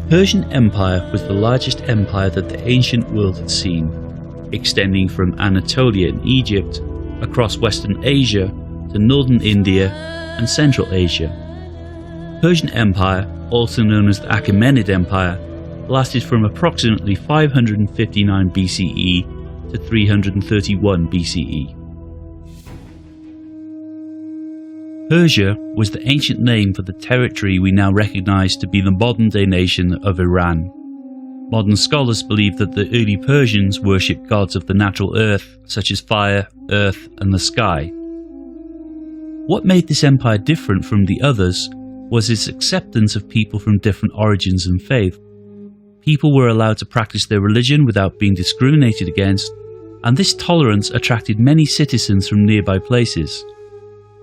Persian Empire was the largest empire that the ancient world had seen, extending from Anatolia in Egypt, across Western Asia, to northern India and Central Asia. Persian Empire, also known as the Achaemenid Empire, lasted from approximately 559 BCE to 331 BCE. Persia was the ancient name for the territory we now recognize to be the modern-day nation of Iran. Modern scholars believe that the early Persians worshipped gods of the natural earth, such as fire, earth, and the sky. What made this empire different from the others was its acceptance of people from different origins and faith. People were allowed to practice their religion without being discriminated against, and this tolerance attracted many citizens from nearby places.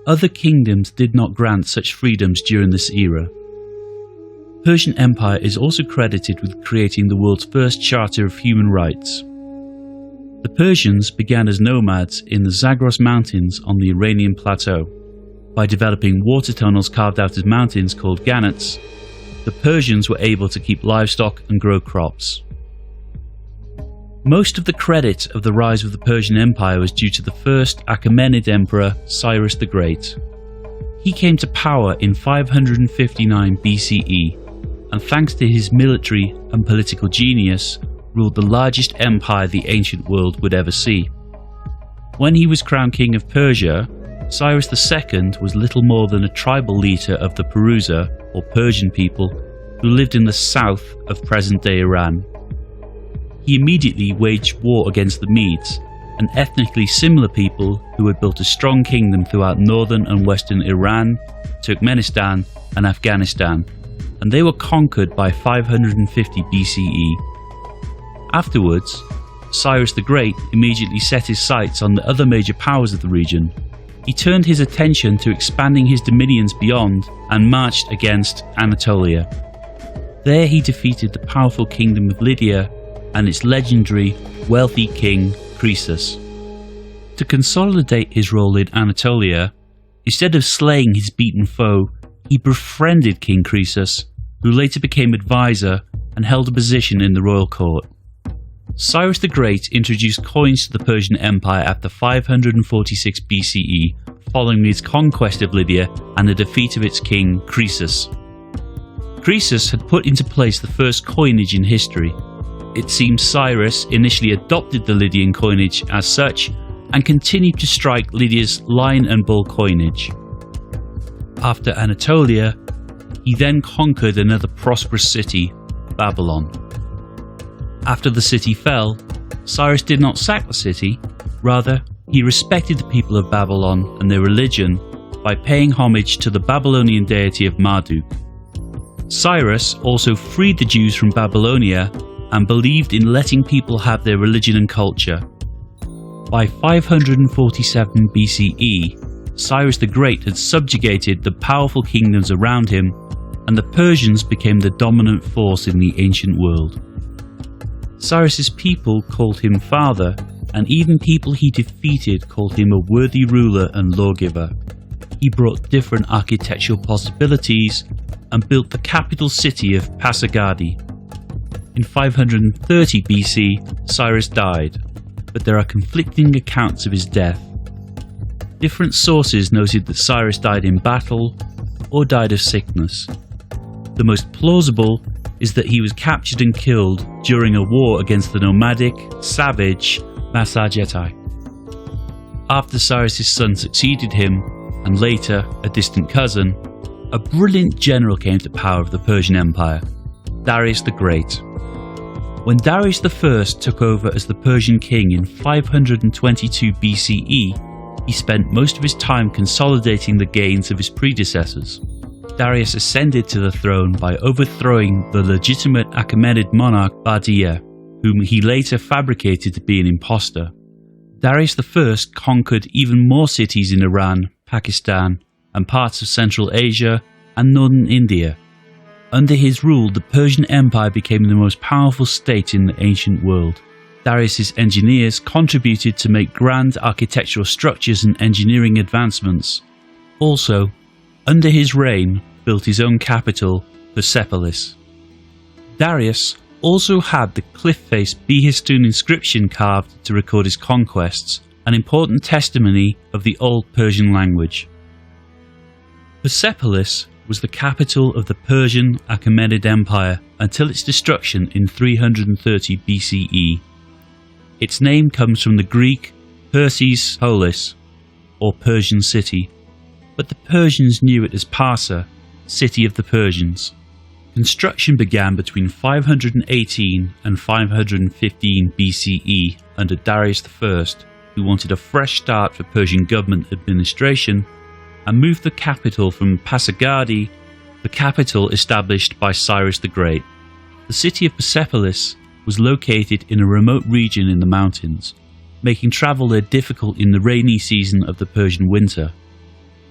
Other kingdoms did not grant such freedoms during this era. Persian Empire is also credited with creating the world's first Charter of Human Rights. The Persians began as nomads in the Zagros Mountains on the Iranian plateau. By developing water tunnels carved out of mountains called gannets, the Persians were able to keep livestock and grow crops. Most of the credit of the rise of the Persian Empire was due to the first Achaemenid emperor, Cyrus the Great. He came to power in 559 BCE, and thanks to his military and political genius, ruled the largest empire the ancient world would ever see. When he was crowned king of Persia, Cyrus II was little more than a tribal leader of the Perusa, or Persian people, who lived in the south of present-day Iran. He immediately waged war against the Medes, an ethnically similar people who had built a strong kingdom throughout northern and western Iran, Turkmenistan, and Afghanistan, and they were conquered by 550 BCE. Afterwards, Cyrus the Great immediately set his sights on the other major powers of the region. He turned his attention to expanding his dominions beyond and marched against Anatolia. There he defeated the powerful kingdom of Lydia and its legendary, wealthy king Croesus. To consolidate his role in Anatolia, instead of slaying his beaten foe, he befriended King Croesus, who later became advisor and held a position in the royal court. Cyrus the Great introduced coins to the Persian Empire after 546 BCE, following his conquest of Lydia and the defeat of its king Croesus. Croesus had put into place the first coinage in history. It seems Cyrus initially adopted the Lydian coinage as such and continued to strike Lydia's lion and bull coinage. After Anatolia, he then conquered another prosperous city, Babylon. After the city fell, Cyrus did not sack the city, rather he respected the people of Babylon and their religion by paying homage to the Babylonian deity of Marduk. Cyrus also freed the Jews from Babylonia and believed in letting people have their religion and culture. By 547 BCE, Cyrus the Great had subjugated the powerful kingdoms around him, and the Persians became the dominant force in the ancient world. Cyrus's people called him father, and even people he defeated called him a worthy ruler and lawgiver. He brought different architectural possibilities and built the capital city of Pasargadae. In 530 BC, Cyrus died, but there are conflicting accounts of his death. Different sources noted that Cyrus died in battle or died of sickness. The most plausible is that he was captured and killed during a war against the nomadic, savage Massagetai. After Cyrus's son succeeded him, and later a distant cousin, a brilliant general came to power of the Persian Empire, Darius the Great. When Darius I took over as the Persian king in 522 BCE, he spent most of his time consolidating the gains of his predecessors. Darius ascended to the throne by overthrowing the legitimate Achaemenid monarch Bardiya, whom he later fabricated to be an impostor. Darius I conquered even more cities in Iran, Pakistan, and parts of Central Asia and northern India. Under his rule, the Persian Empire became the most powerful state in the ancient world. Darius's engineers contributed to make grand architectural structures and engineering advancements. Also, under his reign, built his own capital, Persepolis. Darius also had the cliff-face Behistun inscription carved to record his conquests, an important testimony of the Old Persian language. Persepolis was the capital of the Persian Achaemenid Empire until its destruction in 330 BCE. Its name comes from the Greek Persepolis, or Persian city, but the Persians knew it as Parsa, city of the Persians. Construction began between 518 and 515 BCE under Darius I, who wanted a fresh start for Persian government administration and moved the capital from Pasargadae, the capital established by Cyrus the Great. The city of Persepolis was located in a remote region in the mountains, making travel there difficult in the rainy season of the Persian winter.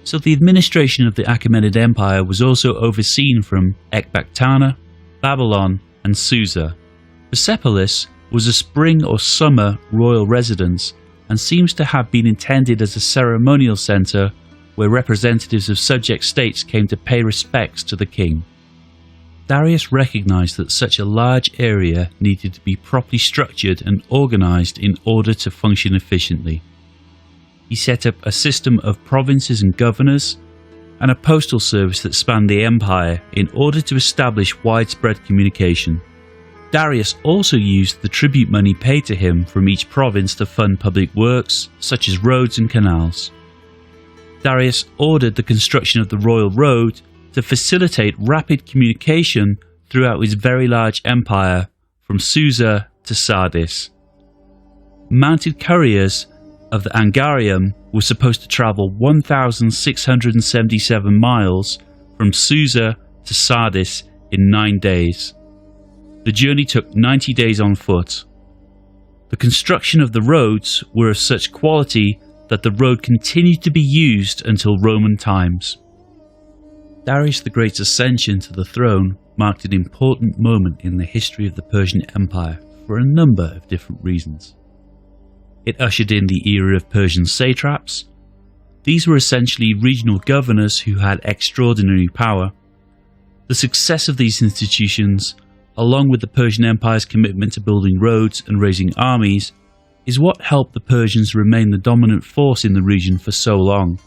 So the administration of the Achaemenid Empire was also overseen from Ecbatana, Babylon, and Susa. Persepolis was a spring or summer royal residence and seems to have been intended as a ceremonial centre where representatives of subject states came to pay respects to the king. Darius recognized that such a large area needed to be properly structured and organized in order to function efficiently. He set up a system of provinces and governors, and a postal service that spanned the empire in order to establish widespread communication. Darius also used the tribute money paid to him from each province to fund public works, such as roads and canals. Darius ordered the construction of the royal road to facilitate rapid communication throughout his very large empire from Susa to Sardis. Mounted couriers of the Angarium were supposed to travel 1,677 miles from Susa to Sardis in 9 days. The journey took 90 days on foot. The construction of the roads were of such quality that the road continued to be used until Roman times. Darius the Great's ascension to the throne marked an important moment in the history of the Persian Empire for a number of different reasons. It ushered in the era of Persian satraps. These were essentially regional governors who had extraordinary power. The success of these institutions, along with the Persian Empire's commitment to building roads and raising armies, is what helped the Persians remain the dominant force in the region for so long.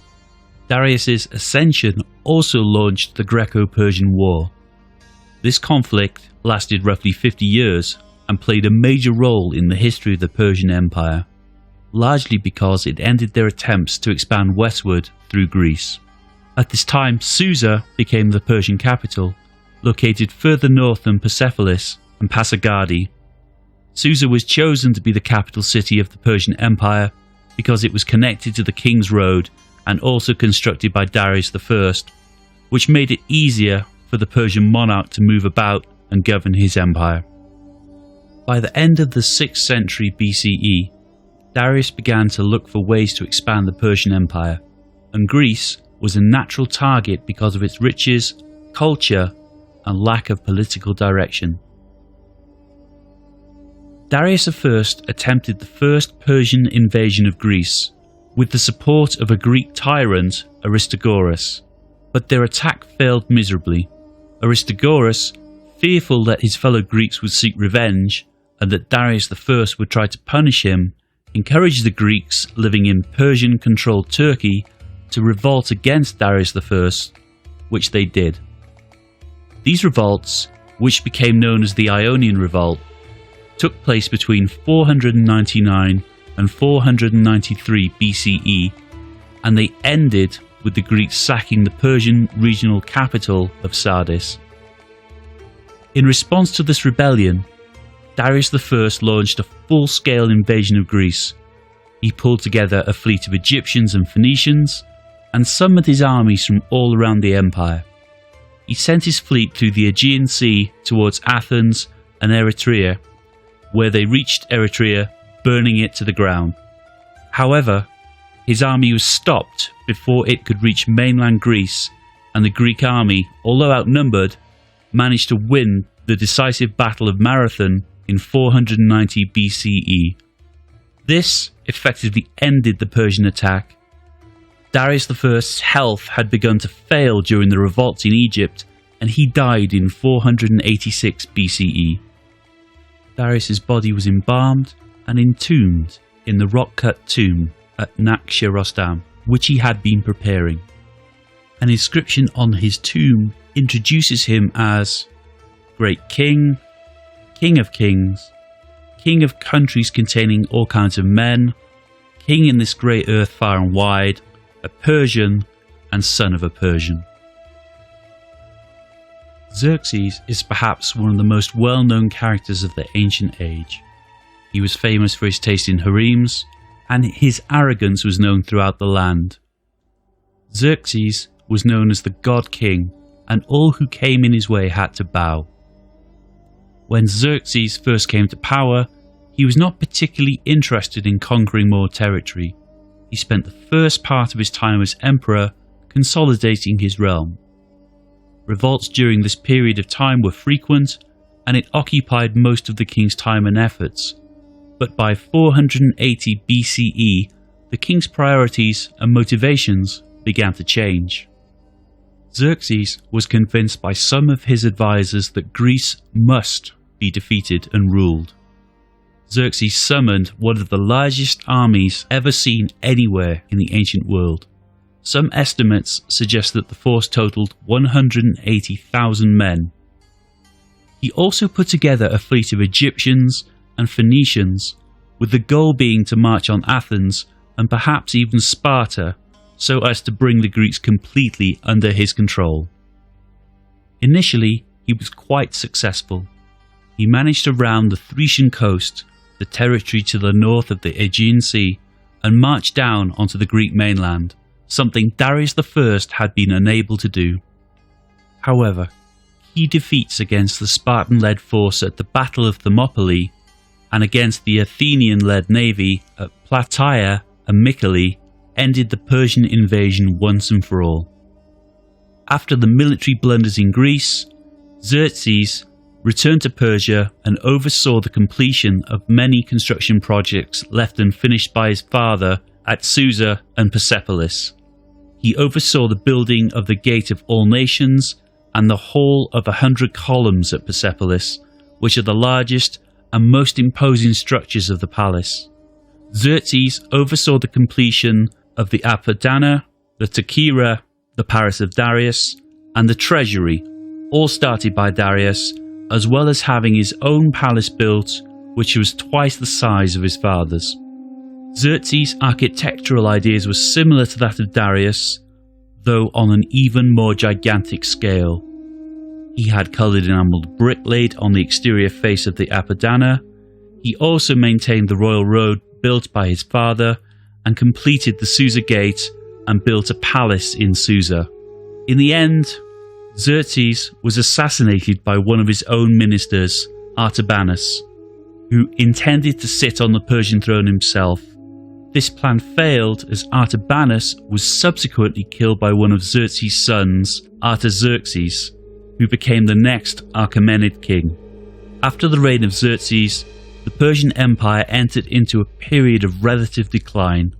Darius's ascension also launched the Greco-Persian War. This conflict lasted roughly 50 years and played a major role in the history of the Persian Empire, largely because it ended their attempts to expand westward through Greece. At this time, Susa became the Persian capital, located further north than Persepolis and Pasargadae. Susa was chosen to be the capital city of the Persian Empire because it was connected to the King's Road and also constructed by Darius I, which made it easier for the Persian monarch to move about and govern his empire. By the end of the 6th century BCE, Darius began to look for ways to expand the Persian Empire, and Greece was a natural target because of its riches, culture, and lack of political direction. Darius I attempted the first Persian invasion of Greece, with the support of a Greek tyrant, Aristogoras, but their attack failed miserably. Aristogoras, fearful that his fellow Greeks would seek revenge and that Darius I would try to punish him, encouraged the Greeks living in Persian-controlled Turkey to revolt against Darius I, which they did. These revolts, which became known as the Ionian Revolt, took place between 499 and 493 BCE, and they ended with the Greeks sacking the Persian regional capital of Sardis. In response to this rebellion, Darius I launched a full-scale invasion of Greece. He pulled together a fleet of Egyptians and Phoenicians, and summoned his armies from all around the empire. He sent his fleet through the Aegean Sea towards Athens and Eretria, where they reached Eretria, burning it to the ground. However, his army was stopped before it could reach mainland Greece, and the Greek army, although outnumbered, managed to win the decisive Battle of Marathon in 490 BCE. This effectively ended the Persian attack. Darius I's health had begun to fail during the revolts in Egypt, and he died in 486 BCE. Darius's body was embalmed and entombed in the rock-cut tomb at Nakhshe-Rostam, which he had been preparing. An inscription on his tomb introduces him as Great King, King of Kings, King of countries containing all kinds of men, King in this great earth far and wide, a Persian, and son of a Persian. Xerxes is perhaps one of the most well-known characters of the ancient age. He was famous for his taste in harems, and his arrogance was known throughout the land. Xerxes was known as the God King, and all who came in his way had to bow. When Xerxes first came to power, he was not particularly interested in conquering more territory. He spent the first part of his time as emperor consolidating his realm. Revolts during this period of time were frequent, and it occupied most of the king's time and efforts. But by 480 BCE, the king's priorities and motivations began to change. Xerxes was convinced by some of his advisors that Greece must be defeated and ruled. Xerxes summoned one of the largest armies ever seen anywhere in the ancient world. Some estimates suggest that the force totaled 180,000 men. He also put together a fleet of Egyptians and Phoenicians, with the goal being to march on Athens and perhaps even Sparta, so as to bring the Greeks completely under his control. Initially, he was quite successful. He managed to round the Thracian coast, the territory to the north of the Aegean Sea, and march down onto the Greek mainland, something Darius I had been unable to do. However, key defeats against the Spartan-led force at the Battle of Thermopylae and against the Athenian-led navy at Plataea and Mycale ended the Persian invasion once and for all. After the military blunders in Greece, Xerxes returned to Persia and oversaw the completion of many construction projects left unfinished by his father at Susa and Persepolis. He oversaw the building of the Gate of All Nations and the Hall of 100 Columns at Persepolis, which are the largest and most imposing structures of the palace. Xerxes oversaw the completion of the Apadana, the Tequira, the Palace of Darius, and the Treasury, all started by Darius, as well as having his own palace built, which was twice the size of his father's. Xerxes' architectural ideas were similar to that of Darius, though on an even more gigantic scale. He had coloured enamelled brick laid on the exterior face of the Apadana. He also maintained the royal road built by his father and completed the Susa Gate and built a palace in Susa. In the end, Xerxes was assassinated by one of his own ministers, Artabanus, who intended to sit on the Persian throne himself. This plan failed as Artabanus was subsequently killed by one of Xerxes' sons, Artaxerxes, who became the next Achaemenid king. After the reign of Xerxes, the Persian Empire entered into a period of relative decline.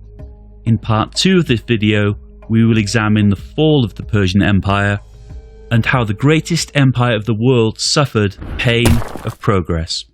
In part 2 of this video, we will examine the fall of the Persian Empire and how the greatest empire of the world suffered pain of progress.